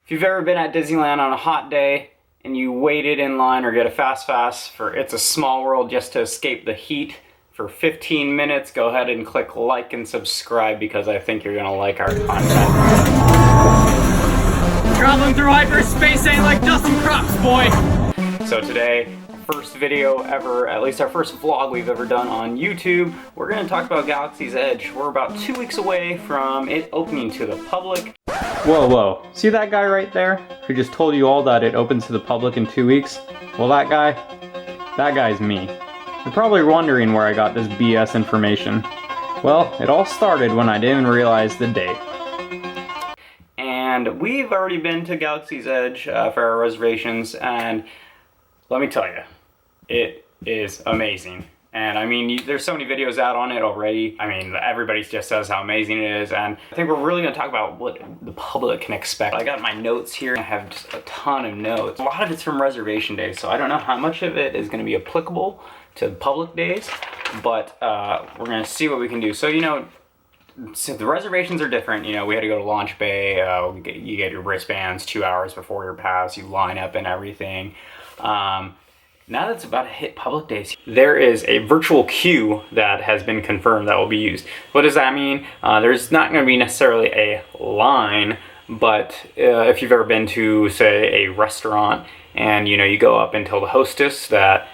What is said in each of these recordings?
If you've ever been at Disneyland on a hot day and you waited in line or get a fast pass for It's a Small World just to escape the heat for 15 minutes, go ahead and click like and subscribe because I think you're gonna like our content. Traveling through hyperspace ain't like dusting crops, boy! So today, first video ever, at least our first vlog we've ever done on YouTube, we're gonna talk about Galaxy's Edge. We're about 2 weeks away from it opening to the public. Whoa, whoa. See that guy right there? Who just told you all that it opens to the public in 2 weeks? Well, that guy's me. You're probably wondering where I got this BS information. Well, it all started when I didn't realize the date. And we've already been to Galaxy's Edge for our reservations, and let me tell you, it is amazing. And I mean, there's so many videos out on it already. I mean, everybody just says how amazing it is. And I think we're really gonna talk about what the public can expect. I got my notes here. I have just a ton of notes. A lot of it's from reservation days, so I don't know how much of it is gonna be applicable to public days, but we're gonna see what we can do. So, you know, so the reservations are different. You know, we had to go to Launch Bay. You get your wristbands 2 hours before your pass. You line up and everything. Now that it's about to hit public days, there is a virtual queue that has been confirmed that will be used. What does that mean? There's not going to be necessarily a line, but if you've ever been to, say, a restaurant and, you know, you go up and tell the hostess that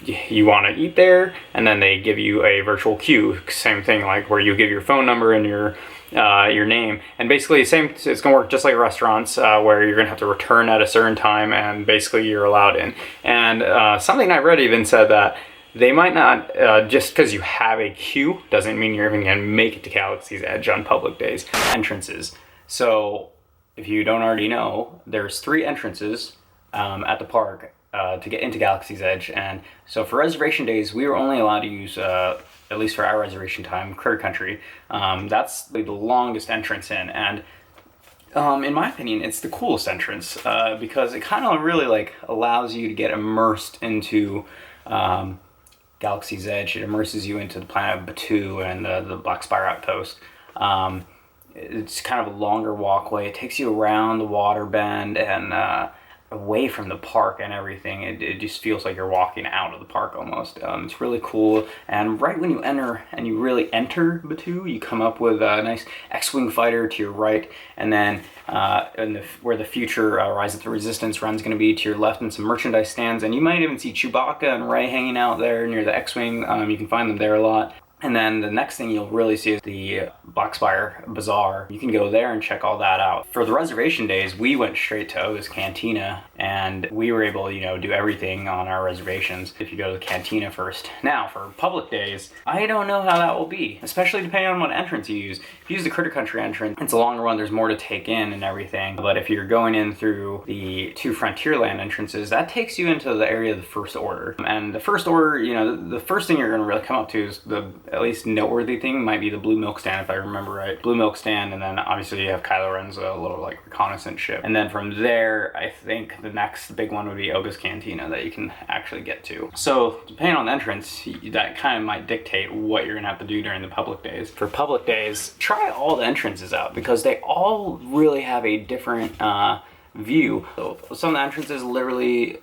you want to eat there, and then they give you a virtual queue. Same thing, like where you give your phone number and your name, and basically it's gonna work just like restaurants, where you're gonna have to return at a certain time, and basically you're allowed in. And something I read even said that they might not, just because you have a queue doesn't mean you're even gonna make it to Galaxy's Edge on public days. Entrances. So if you don't already know, there's 3 entrances at the park to get into Galaxy's Edge. And so for reservation days, we were only allowed to use, at least for our reservation time, Critter Country. That's the longest entrance in, and in my opinion, it's the coolest entrance because it kind of really like allows you to get immersed into Galaxy's Edge. It immerses you into the planet of Batuu and the Black Spire Outpost. It's kind of a longer walkway. It takes you around the water bend and away from the park and everything. It just feels like you're walking out of the park almost. It's really cool, and right when you enter, and you really enter Batuu, you come up with a nice X-Wing fighter to your right, and then where the future Rise of the Resistance run's going to be to your left, and some merchandise stands, and you might even see Chewbacca and Rey hanging out there near the X-Wing. You can find them there a lot. And then the next thing you'll really see is the Black Spire Bazaar. You can go there and check all that out. For the reservation days, we went straight to Olga'S Canteen, and we were able to, you know, do everything on our reservations if you go to the Cantina first. Now, for public days, I don't know how that will be, especially depending on what entrance you use. If you use the Critter Country entrance, it's a longer one, there's more to take in and everything. But if you're going in through the 2 Frontierland entrances, that takes you into the area of the First Order. And the First Order, you know, the first thing you're gonna really come up to is the at least noteworthy thing might be the Blue Milk Stand, if I remember right. Blue Milk Stand, and then obviously you have Kylo Ren's little like reconnaissance ship. And then from there, I think the next big one would be Olga'S Canteen that you can actually get to. So depending on the entrance, that kind of might dictate what you're gonna have to do during the public days. For public days, try all the entrances out because they all really have a different view. So some of the entrances literally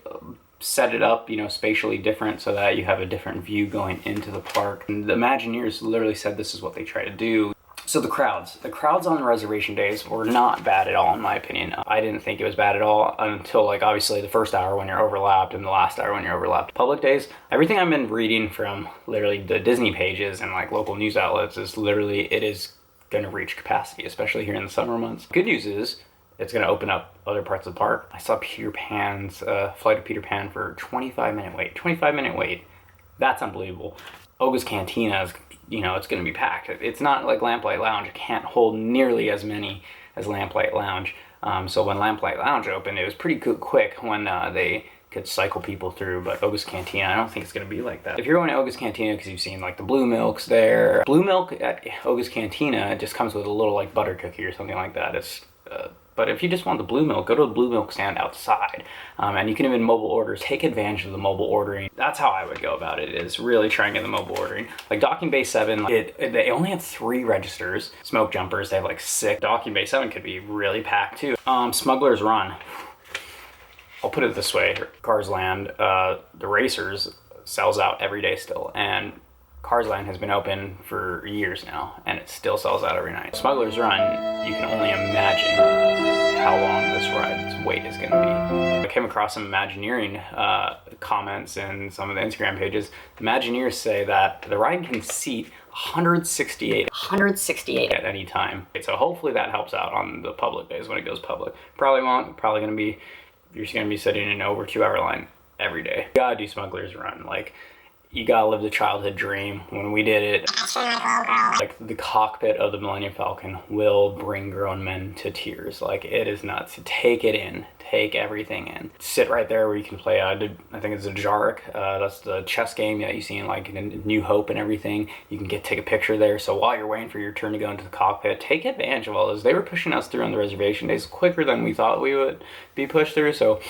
set it up, you know, spatially different so that you have a different view going into the park. And the Imagineers literally said this is what they try to do. So the crowds on the reservation days were not bad at all, in my opinion. I didn't think it was bad at all until, like, obviously the first hour when you're overlapped and the last hour when you're overlapped. Public days, everything I've been reading from literally the Disney pages and like local news outlets is literally it is going to reach capacity, especially here in the summer months. Good news is it's going to open up other parts of the park. I saw Peter Pan's Flight of Peter Pan for 25-minute wait. 25-minute wait. That's unbelievable. Olga'S Canteen is, you know, it's going to be packed. It's not like Lamplight Lounge. It can't hold nearly as many as Lamplight Lounge. So when Lamplight Lounge opened, it was pretty quick when they could cycle people through, but Olga'S Canteen, I don't think it's going to be like that. If you're going to Olga'S Canteen because you've seen like the Blue Milks there, Blue Milk at Olga'S Canteen just comes with a little like butter cookie or something like that. It's But if you just want the blue milk, go to the blue milk stand outside. And you can even mobile order. Take advantage of the mobile ordering. That's how I would go about it, is really trying to get the mobile ordering. Like Docking Bay 7, they only have 3 registers. Smoke Jumpers, they have like 6. Docking Bay 7 could be really packed too. Smuggler's Run. I'll put it this way, Cars Land, the Racers sells out every day still. And Cars Land has been open for years now, and it still sells out every night. Smuggler's Run, you can only imagine how long this ride's wait is going to be. I came across some Imagineering comments in some of the Instagram pages. Imagineers say that the ride can seat 168 at any time. So hopefully that helps out on the public days when it goes public. Probably won't. Probably going to be, you're just going to be sitting in an over 2-hour line every day. You gotta do Smuggler's Run. Like, you gotta live the childhood dream. When we did it, like, the cockpit of the Millennium Falcon will bring grown men to tears. Like, it is nuts. Take it in. Take everything in. Sit right there where you can play, I think it's a Jarek. That's the chess game that you see in like New Hope and everything. You can take a picture there. So while you're waiting for your turn to go into the cockpit, take advantage of all this. They were pushing us through on the reservation days quicker than we thought we would be pushed through. So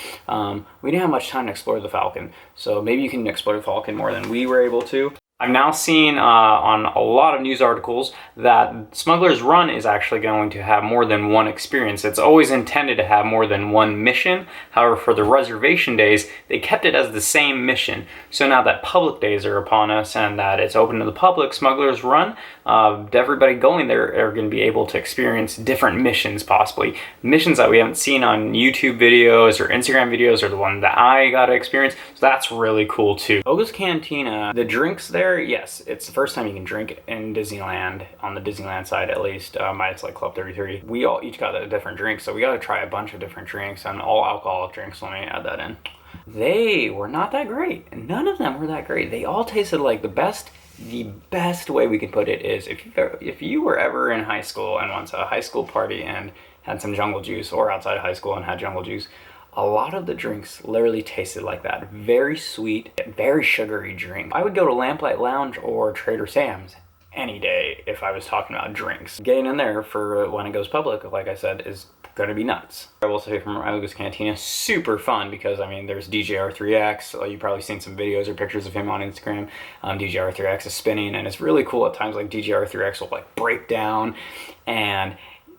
we didn't have much time to explore the Falcon. So maybe you can explore the Falcon more than we were able to. I've now seen on a lot of news articles that Smuggler's Run is actually going to have more than one experience. It's always intended to have more than one mission. However, for the reservation days, they kept it as the same mission. So now that public days are upon us and that it's open to the public, Smuggler's Run, everybody going there are going to be able to experience different missions, possibly. Missions that we haven't seen on YouTube videos or Instagram videos are the one that I got to experience. So that's really cool too. Olga'S Canteen, the drinks there, yes, it's the first time you can drink in Disneyland, on the Disneyland side at least, minus like Club 33. We all each got a different drink, so we got to try a bunch of different drinks, and all alcoholic drinks. Let me add that in. They were not that great. None of them were that great. They all tasted like the best way we can put it is if you were ever in high school and went to a high school party and had some jungle juice, or outside of high school and had jungle juice, a lot of the drinks literally tasted like that. Very sweet, very sugary drink. I would go to Lamplight Lounge or Trader Sam's any day if I was talking about drinks. Getting in there for when it goes public, like I said, is gonna be nuts. I will say from Olga'S Canteen, super fun because, I mean, there's DJR3X. You've probably seen some videos or pictures of him on Instagram. DJR3X is spinning, and it's really cool at times. Like, DJR3X will like break down, and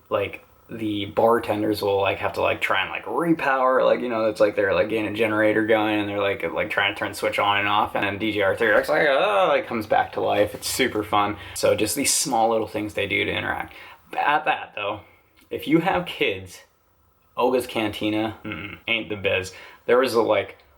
like the bartenders will like have to like try and like repower, like, you know, it's like they're like getting a generator going and they're like trying to turn the switch on and off, and then DJR3X like, oh, it comes back to life. It's super fun. So just these small little things they do to interact. At that though, if you have kids, Olga'S Cantina ain't the biz. There was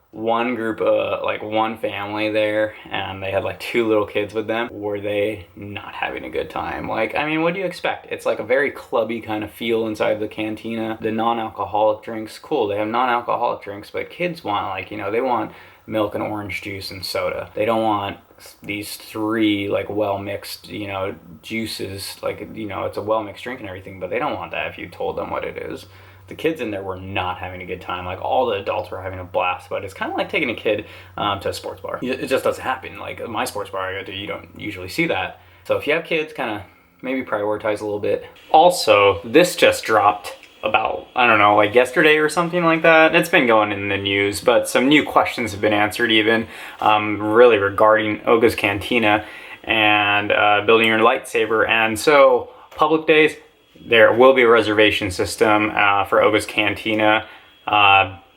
one group of one family there, and they had like 2 little kids with them. Were they not having a good time? Like, I mean, what do you expect? It's like a very clubby kind of feel inside the cantina. The non-alcoholic drinks, cool, they have non-alcoholic drinks, but kids want, like, you know, they want milk and orange juice and soda. They don't want these 3 like well mixed, you know, juices, like, you know, it's a well mixed drink and everything, but they don't want that if you told them what it is. The kids in there were not having a good time. Like, all the adults were having a blast, but it's kind of like taking a kid to a sports bar. It just doesn't happen. Like, my sports bar I go to, you don't usually see that. So if you have kids, kind of maybe prioritize a little bit. Also, this just dropped about, I don't know, like yesterday or something like that. It's been going in the news, but some new questions have been answered even, really regarding Olga'S Cantina and building your lightsaber. And so, public days, there will be a reservation system for Olga'S Cantina.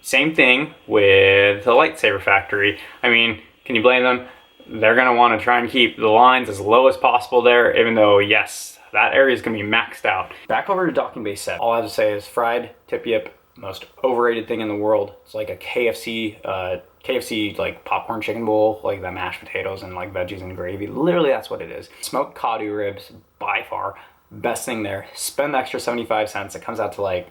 Same thing with the lightsaber factory. I mean, can you blame them? They're going to want to try and keep the lines as low as possible there, even though, yes, that area is going to be maxed out. Back over to Docking Bay 7. All I have to say is fried tip yip, most overrated thing in the world. It's like a KFC like popcorn chicken bowl, like the mashed potatoes and like veggies and gravy. Literally, that's what it is. Smoked coddy ribs, by far. Best thing there. Spend the extra 75 cents. It comes out to like,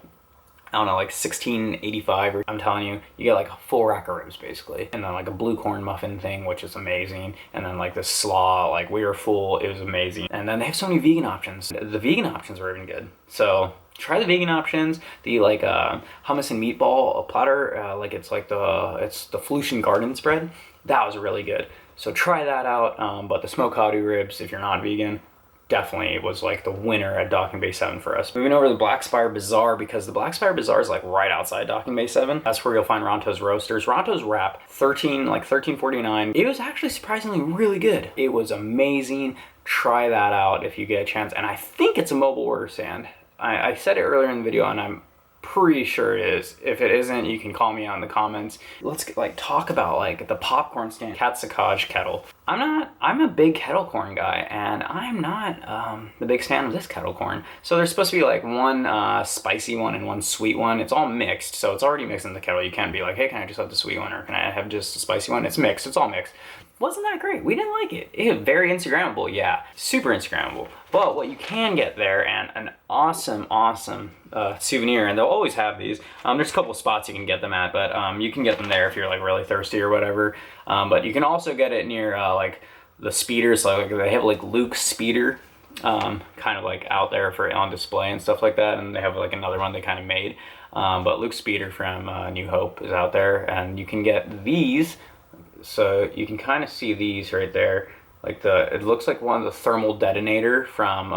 I don't know, like $16.85. I'm telling you, you get like a full rack of ribs basically. And then like a blue corn muffin thing, which is amazing. And then like the slaw, like we were full, it was amazing. And then they have so many vegan options. The vegan options were even good. So try the vegan options. The like hummus and meatball platter, like it's the Felucian garden spread. That was really good. So try that out. But the smoked coddy ribs, if you're not vegan, definitely was like the winner at Docking Bay 7 for us. Moving over to the Black Spire Bazaar, because the Black Spire Bazaar is like right outside Docking Bay 7. That's where you'll find Ronto's Roasters. Ronto's wrap, $13.49. It was actually surprisingly really good. It was amazing. Try that out if you get a chance. And I think it's a mobile order stand. I said it earlier in the video, and I'm pretty sure it is. If it isn't, you can call me out in the comments. Let's talk about like the popcorn stand Katsukaj kettle. I'm a big kettle corn guy, and I'm not the big fan of this kettle corn. So there's supposed to be like one spicy one and one sweet one. It's all mixed, so it's already mixed in the kettle. You can't be like, hey, can I just have the sweet one, or can I have just the spicy one? It's mixed, it's all mixed. Wasn't that great? We didn't like it. It was very Instagrammable, yeah. Super Instagrammable. But what you can get there, and an awesome souvenir, and they'll always have these. There's a couple spots you can get them at, but you can get them there if you're like really thirsty or whatever. But you can also get it near like the speeders. Like they have like Luke's speeder, kind of like out there for on display and stuff like that. And they have like another one they kind of made. But Luke's speeder from New Hope is out there, and you can get these. So you can kind of see these right there, like it looks like one of the thermal detonator from,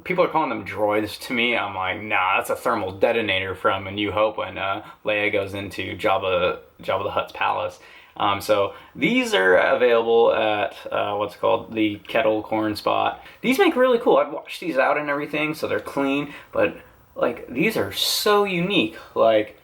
people are calling them droids. To me, I'm like, nah, that's a thermal detonator from A New Hope when Leia goes into Jabba the Hutt's palace. So these are available at, the kettle corn spot. These make really cool. I've washed these out and everything, so they're clean, but like these are so unique. Like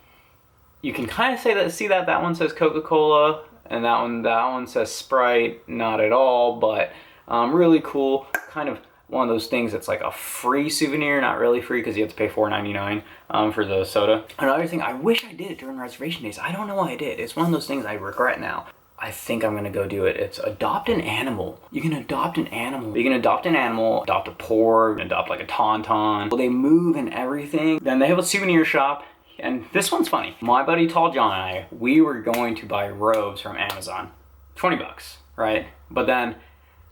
you can kind of see that one says Coca-Cola, and that one says Sprite, not at all, but really cool. Kind of one of those things that's like a free souvenir, not really free because you have to pay $4.99 for the soda. Another thing, I wish I did it during reservation days. I don't know why I did. It's one of those things I regret now. I think I'm gonna go do it. It's adopt an animal. You can adopt an animal. You can adopt an animal, adopt a porg, adopt like a tauntaun. Well, they move and everything. Then they have a souvenir shop. And this one's funny. My buddy Tall John and I, we were going to buy robes from Amazon. 20 bucks, right? But then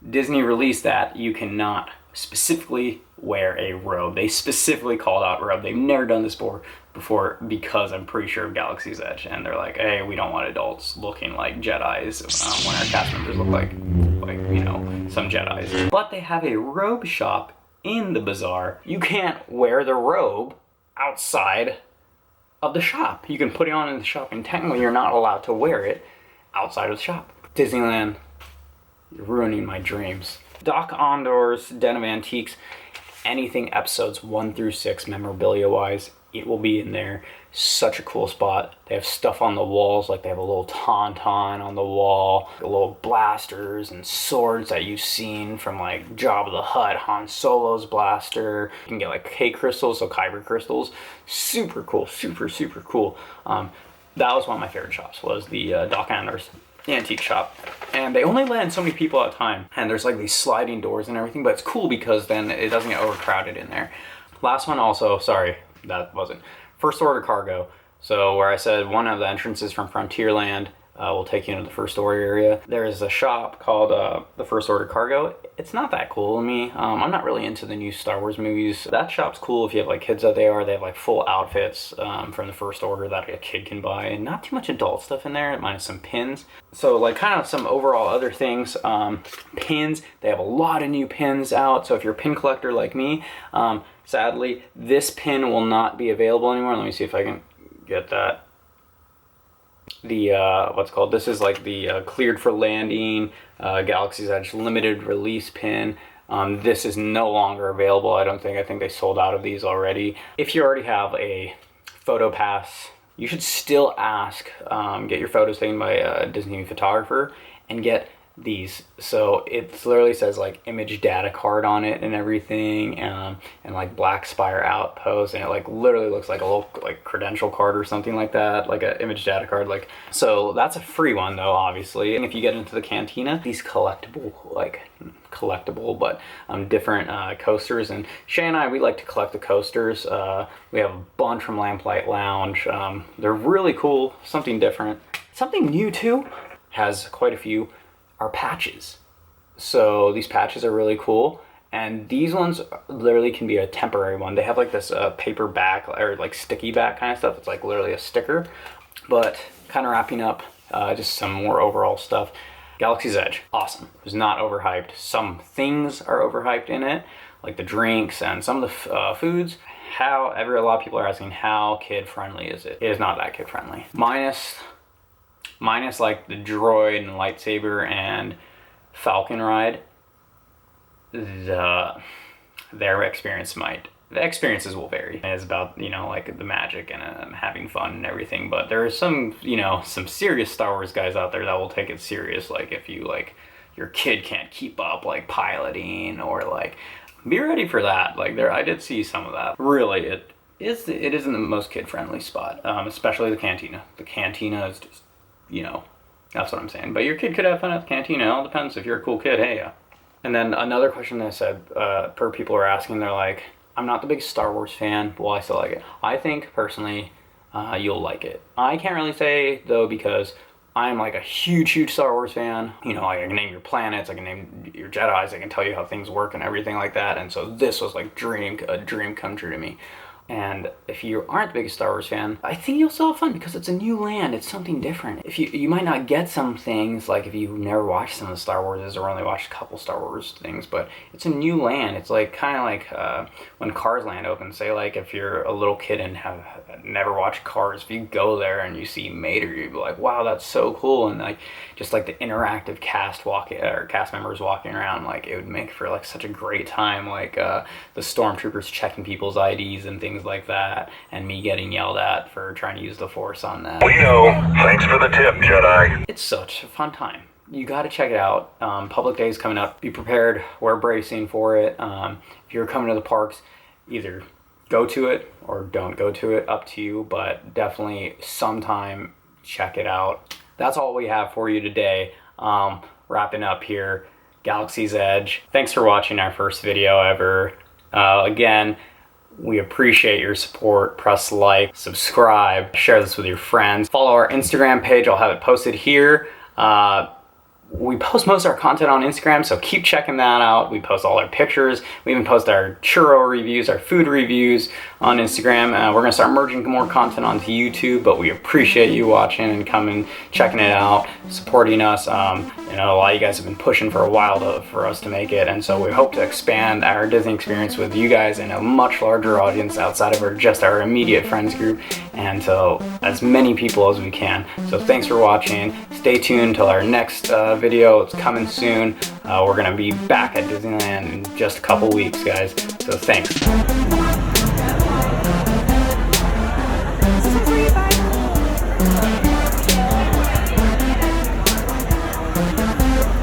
Disney released that you cannot specifically wear a robe. They specifically called out robe. They've never done this before because I'm pretty sure of Galaxy's Edge. And they're like, hey, we don't want adults looking like Jedis when our cast members look like some Jedis. But they have a robe shop in the bazaar. You can't wear the robe outside of the shop. You can put it on in the shop, and technically you're not allowed to wear it outside of the shop. Disneyland, you're ruining my dreams. Doc Ondor's Den of Antiques, anything episodes 1 through 6 memorabilia wise, it will be in there. Such a cool spot. They have stuff on the walls, like they have a little tauntaun on the wall, little blasters and swords that you've seen from like Jabba the Hutt, Han Solo's blaster. You can get like K crystals, so kyber crystals. Super cool, super cool. That was one of my favorite shops, was the Doc Ondor's antique shop. And they only let in so many people at a time, and there's like these sliding doors and everything, but it's cool because then it doesn't get overcrowded in there. Last one also, sorry, that wasn't. First Order Cargo. So where I said one of the entrances from Frontierland will take you into the First Order area. There is a shop called the First Order Cargo. It's not that cool to me. I'm not really into the new Star Wars movies. That shop's cool if you have like kids that they have like full outfits from the First Order that a kid can buy, and not too much adult stuff in there, minus some pins. So like kind of some overall other things. Pins, they have a lot of new pins out. So if you're a pin collector like me, sadly, this pin will not be available anymore. Let me see if I can get that. This is like the cleared for landing, Galaxy's Edge limited release pin. This is no longer available, I don't think. I think they sold out of these already. If you already have a photo pass, you should still ask, get your photos taken by a Disney photographer and get these. So it literally says like image data card on it and everything, and like Black Spire Outpost, and it like literally looks like a little like credential card or something like that, like an image data card. Like, so that's a free one though, obviously. And if you get into the cantina, these collectible but different coasters, and Shay and I, we like to collect the coasters. We have a bunch from Lamplight Lounge. They're really cool, something different. Something new too, has quite a few, are patches. So these patches are really cool, and these ones literally can be a temporary one. They have like this paper back, or like sticky back kind of stuff. It's like literally a sticker. But kind of wrapping up, just some more overall stuff. Galaxy's Edge, awesome. It was not overhyped. Some things are overhyped in it, like the drinks and some of the foods. However, a lot of people are asking, how kid-friendly is it? It is not that kid-friendly. Minus like the droid and lightsaber and Falcon ride, their experience the experiences will vary. It's about, you know, like the magic and having fun and everything, but there are some, you know, some serious Star Wars guys out there that will take it serious. Like if you, like, your kid can't keep up, like, piloting, or like, be ready for that. Like, I did see some of that. Really, it isn't the most kid-friendly spot, especially the cantina. The cantina is just, you know, that's what I'm saying. But your kid could have fun at the cantina. It all depends. If you're a cool kid, hey, yeah. And then another question I said, per people are asking, they're like, I'm not the biggest Star Wars fan, but will I still like it? I think, personally, you'll like it. I can't really say, though, because I'm like a huge Star Wars fan. You know, I can name your planets, I can name your Jedis, I can tell you how things work and everything like that. And so this was like a dream come true to me. And if you aren't the biggest Star Wars fan, I think you'll still have fun because it's a new land. It's something different. If you might not get some things, like if you've never watched some of the Star Warses or only watched a couple Star Wars things, but it's a new land. It's like kind of like when Cars Land opens. Say like if you're a little kid and have never watched Cars, if you go there and you see Mater, you'd be like, wow, that's so cool. And like just like the interactive cast members walking around, like it would make for like such a great time. Like the stormtroopers checking people's IDs and things like that, and me getting yelled at for trying to use the Force on that. We know. Thanks for the tip, Jedi. It's such a fun time. You got to check it out. Public Day is coming up. Be prepared. We're bracing for it. If you're coming to the parks, either go to it or don't go to it. Up to you, but definitely sometime check it out. That's all we have for you today. Wrapping up here, Galaxy's Edge. Thanks for watching our first video ever. Again, we appreciate your support. Press like, subscribe, share this with your friends. Follow our Instagram page. I'll have it posted here. We post most of our content on Instagram, so keep checking that out. We post all our pictures. We even post our churro reviews, our food reviews on Instagram. We're gonna start merging more content onto YouTube, but we appreciate you watching and coming, checking it out, supporting us. You know, a lot of you guys have been pushing for a while for us to make it, and so we hope to expand our Disney experience with you guys in a much larger audience outside of just our immediate friends group, and to as many people as we can. So thanks for watching. Stay tuned till our next video. It's coming soon. We're gonna be back at Disneyland in just a couple weeks, guys. So thanks.